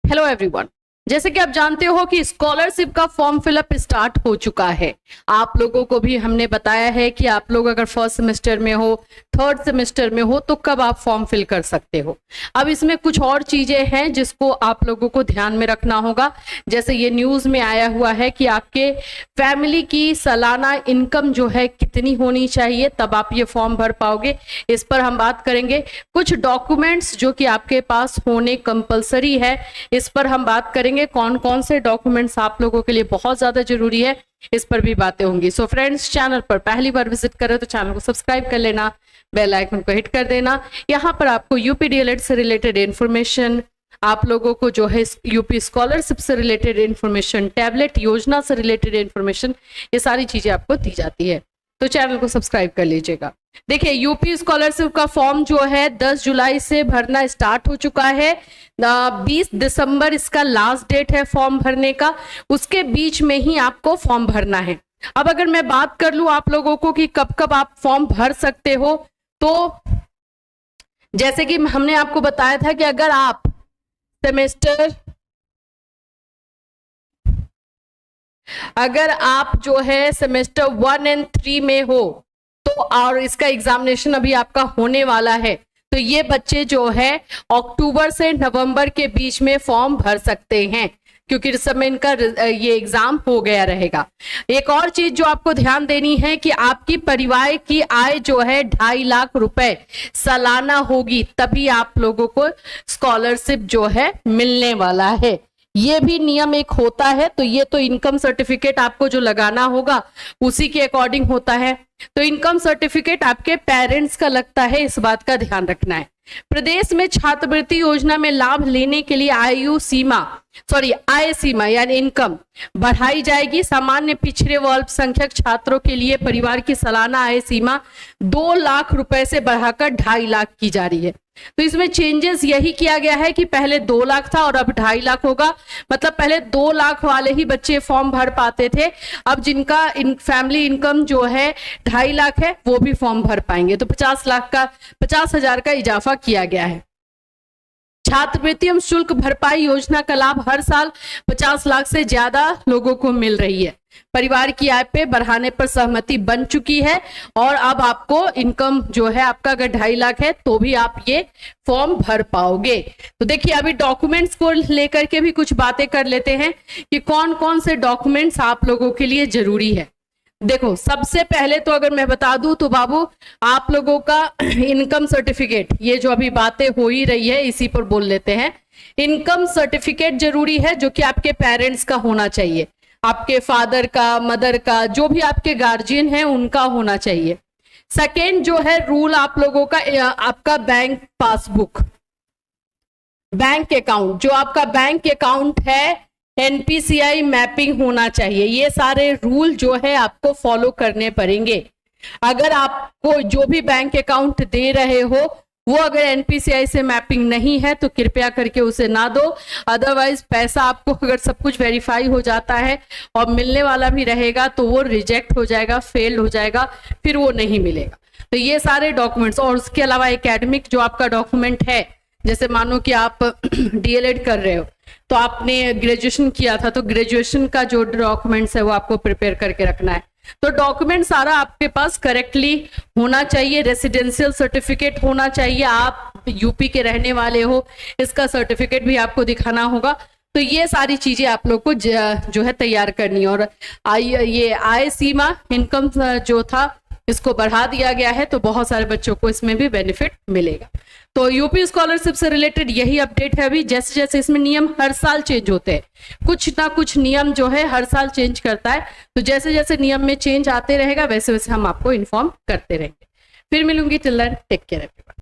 Hello everyone, जैसे कि आप जानते हो कि स्कॉलरशिप का फॉर्म फिलअप स्टार्ट हो चुका है। आप लोगों को भी हमने बताया है कि आप लोग अगर फर्स्ट सेमेस्टर में हो, थर्ड सेमेस्टर में हो तो कब आप फॉर्म फिल कर सकते हो। अब इसमें कुछ और चीजें हैं जिसको आप लोगों को ध्यान में रखना होगा। जैसे ये न्यूज में आया हुआ है कि आपके फैमिली की सालाना इनकम जो है कितनी होनी चाहिए, तब आप ये फॉर्म भर पाओगे। इस पर हम बात करेंगे। कुछ डॉक्यूमेंट्स जो कि आपके पास होने कंपलसरी है, इस पर हम बात करेंगे। कौन कौन से डॉक्यूमेंट्स आप लोगों के लिए बहुत ज्यादा जरूरी है, इस पर भी बातें होंगी। सो फ्रेंड्स, चैनल पर पहली बार विजिट करें तो चैनल को सब्सक्राइब कर लेना, बेल आइकन को हिट कर देना। यहाँ पर आपको यूपी डीएलएड से रिलेटेड इंफॉर्मेशन, आप लोगों को जो है यूपी स्कॉलरशिप से रिलेटेड इंफॉर्मेशन, टैबलेट योजना से रिलेटेड इंफॉर्मेशन, ये सारी चीजें आपको दी जाती है। तो चैनल को सब्सक्राइब कर लीजिएगा। देखिए, यूपी स्कॉलरशिप का फॉर्म जो है 10 जुलाई से भरना स्टार्ट हो चुका है। 20 दिसंबर इसका लास्ट डेट है फॉर्म भरने का। उसके बीच में ही आपको फॉर्म भरना है। अब अगर मैं बात कर लूं आप लोगों को कि कब कब आप फॉर्म भर सकते हो, तो जैसे कि हमने आपको बताया था कि अगर आप जो है सेमेस्टर 1 और 3 में हो तो, और इसका एग्जामिनेशन अभी आपका होने वाला है, तो ये बच्चे जो है अक्टूबर से नवंबर के बीच में फॉर्म भर सकते हैं, क्योंकि इस समय इनका ये एग्जाम हो गया रहेगा। एक और चीज जो आपको ध्यान देनी है कि आपकी परिवार की आय जो है 2.5 लाख रुपए सालाना होगी, तभी आप लोगों को स्कॉलरशिप जो है मिलने वाला है। ये भी नियम एक होता है। तो ये तो इनकम सर्टिफिकेट आपको जो लगाना होगा उसी के अकॉर्डिंग होता है। तो इनकम सर्टिफिकेट आपके पेरेंट्स का लगता है, इस बात का ध्यान रखना है। प्रदेश में छात्रवृत्ति योजना में लाभ लेने के लिए आय सीमा यानी इनकम बढ़ाई जाएगी। सामान्य, पिछड़े व अल्पसंख्यक छात्रों के लिए परिवार की सालाना आय सीमा 2 लाख रुपए से बढ़ाकर 2.5 लाख की जा रही है। तो इसमें चेंजेस यही किया गया है कि पहले 2 लाख था और अब 2.5 लाख होगा। मतलब पहले 2 लाख वाले ही बच्चे फॉर्म भर पाते थे, अब जिनका फैमिली इनकम जो है 2.5 लाख है वो भी फॉर्म भर पाएंगे। तो 50,000 का इजाफा किया गया है। छात्रवृत्ति एवं शुल्क भरपाई योजना का लाभ हर साल 50 लाख से ज्यादा लोगों को मिल रही है। परिवार की आय पे बढ़ाने पर सहमति बन चुकी है और अब आपको इनकम जो है आपका अगर 2.5 लाख है तो भी आप ये फॉर्म भर पाओगे। तो देखिए, अभी डॉक्यूमेंट्स को लेकर के भी कुछ बातें कर लेते हैं कि कौन कौन से डॉक्यूमेंट्स आप लोगों के लिए जरूरी है। देखो, सबसे पहले तो अगर मैं बता दूं तो बाबू, आप लोगों का इनकम सर्टिफिकेट, ये जो अभी बातें हो ही रही है इसी पर बोल लेते हैं। इनकम सर्टिफिकेट जरूरी है, जो कि आपके पेरेंट्स का होना चाहिए, आपके फादर का, मदर का, जो भी आपके गार्जियन है उनका होना चाहिए। सेकेंड जो है रूल आप लोगों का, आपका बैंक पासबुक, बैंक अकाउंट, जो आपका बैंक अकाउंट है एनपीसीआई मैपिंग होना चाहिए। ये सारे रूल जो है आपको फॉलो करने पड़ेंगे। अगर आपको जो भी बैंक अकाउंट दे रहे हो वो अगर एनपीसीआई से मैपिंग नहीं है तो कृपया करके उसे ना दो। अदरवाइज पैसा आपको अगर सब कुछ वेरीफाई हो जाता है और मिलने वाला भी रहेगा तो वो रिजेक्ट हो जाएगा, फेल हो जाएगा, फिर वो नहीं मिलेगा। तो ये सारे डॉक्यूमेंट्स, और उसके अलावा एकेडमिक जो आपका डॉक्यूमेंट है, जैसे मानो कि आप डीएलएड कर रहे हो तो आपने ग्रेजुएशन किया था, तो ग्रेजुएशन का जो डॉक्यूमेंट्स है वो आपको प्रिपेयर करके रखना है। तो डॉक्यूमेंट सारा आपके पास करेक्टली होना चाहिए। रेसिडेंशियल सर्टिफिकेट होना चाहिए, आप यूपी के रहने वाले हो, इसका सर्टिफिकेट भी आपको दिखाना होगा। तो ये सारी चीजें आप लोग को जो है तैयार करनी है। और ये आय सीमा, इनकम जो था, इसको बढ़ा दिया गया है, तो बहुत सारे बच्चों को इसमें भी बेनिफिट मिलेगा। तो यूपी स्कॉलरशिप से रिलेटेड यही अपडेट है। अभी जैसे जैसे इसमें नियम हर साल चेंज होते हैं, कुछ ना कुछ नियम जो है हर साल चेंज करता है, तो जैसे जैसे नियम में चेंज आते रहेगा वैसे वैसे हम आपको इन्फॉर्म करते रहेंगे। फिर मिलूंगी, till then take care everyone.